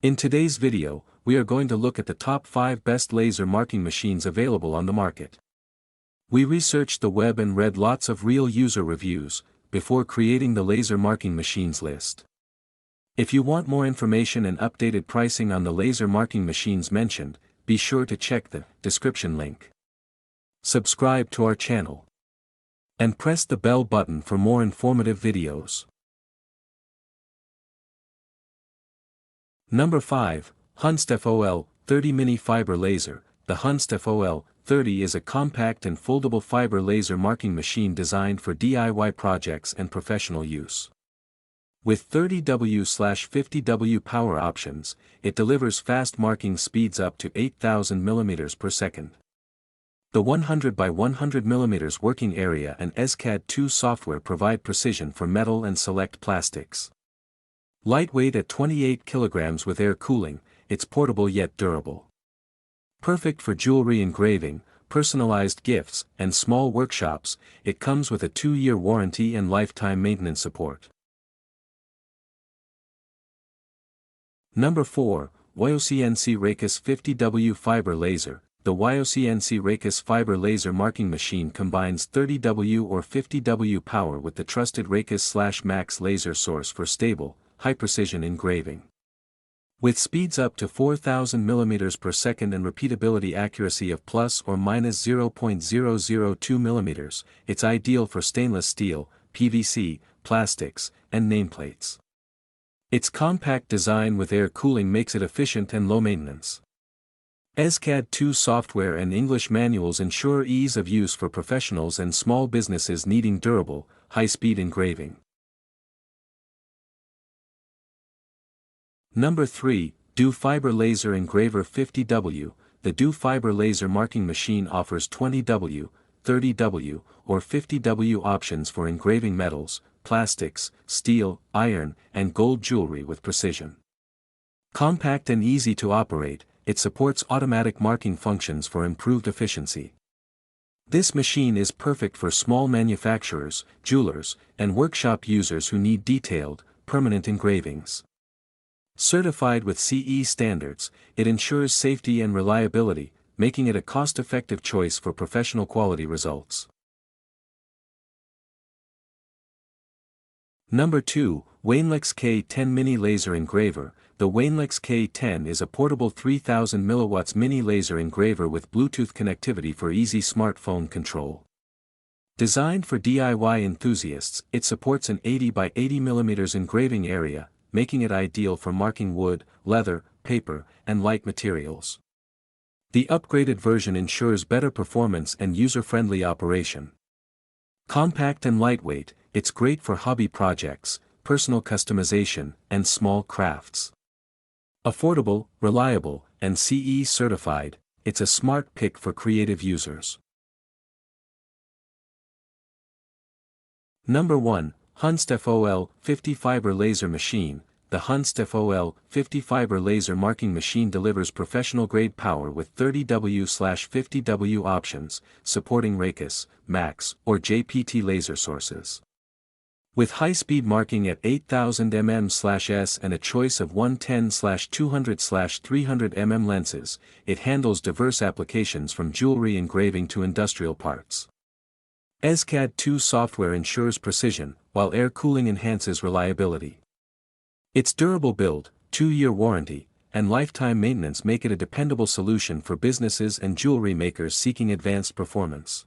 In today's video, we are going to look at the top 5 best laser marking machines available on the market. We researched the web and read lots of real user reviews before creating the laser marking machines list. If you want more information and updated pricing on the laser marking machines mentioned, be sure to check the description link. Subscribe to our channel and press the bell button for more informative videos. Number 5, Hunst FOL30 Mini Fiber Laser. The Hunst FOL30 is a compact and foldable fiber laser marking machine designed for DIY projects and professional use. With 30W/50W power options, it delivers fast marking speeds up to 8,000 mm per second. The 100 by 100 mm working area and SCAD2 software provide precision for metal and select plastics. Lightweight at 28 kg with air cooling, it's portable yet durable. Perfect for jewelry engraving, personalized gifts, and small workshops, it comes with a 2-year warranty and lifetime maintenance support. Number 4, YOOCNC Raycus 50W Fiber Laser. The YOOCNC Raycus Fiber Laser Marking Machine combines 30W or 50W power with the trusted Raycus/Max laser source for stable, high-precision engraving. With speeds up to 4,000 mm per second and repeatability accuracy of plus or minus 0.002 mm, it's ideal for stainless steel, PVC, plastics, and nameplates. Its compact design with air cooling makes it efficient and low maintenance. SCAD2 software and English manuals ensure ease of use for professionals and small businesses needing durable, high-speed engraving. Number 3, DO Fiber Laser Engraver 50W. The DO Fiber Laser Marking Machine offers 20W, 30W, or 50W options for engraving metals, plastics, steel, iron, and gold jewelry with precision. Compact and easy to operate, it supports automatic marking functions for improved efficiency. This machine is perfect for small manufacturers, jewelers, and workshop users who need detailed, permanent engravings. Certified with CE standards, it ensures safety and reliability, making it a cost-effective choice for professional quality results. Number 2, Wainlux K10 Mini Laser Engraver. The Wainlux K10 is a portable 3000 mW mini laser engraver with Bluetooth connectivity for easy smartphone control. Designed for DIY enthusiasts, it supports an 80 by 80 mm engraving area, making it ideal for marking wood, leather, paper, and light materials. The upgraded version ensures better performance and user-friendly operation. Compact and lightweight, it's great for hobby projects, personal customization, and small crafts. Affordable, reliable, and CE certified, it's a smart pick for creative users. Number 1, Hunst FOL50 Fiber Laser Machine. The Hunst FOL50 Fiber Laser Marking Machine delivers professional-grade power with 30W/50W options, supporting Raycus, Max, or JPT laser sources. With high-speed marking at 8,000 mm/s and a choice of 110/200/300 mm lenses, it handles diverse applications from jewelry engraving to industrial parts. SCAD2 software ensures precision, while air cooling enhances reliability. Its durable build, 2-year warranty, and lifetime maintenance make it a dependable solution for businesses and jewelry makers seeking advanced performance.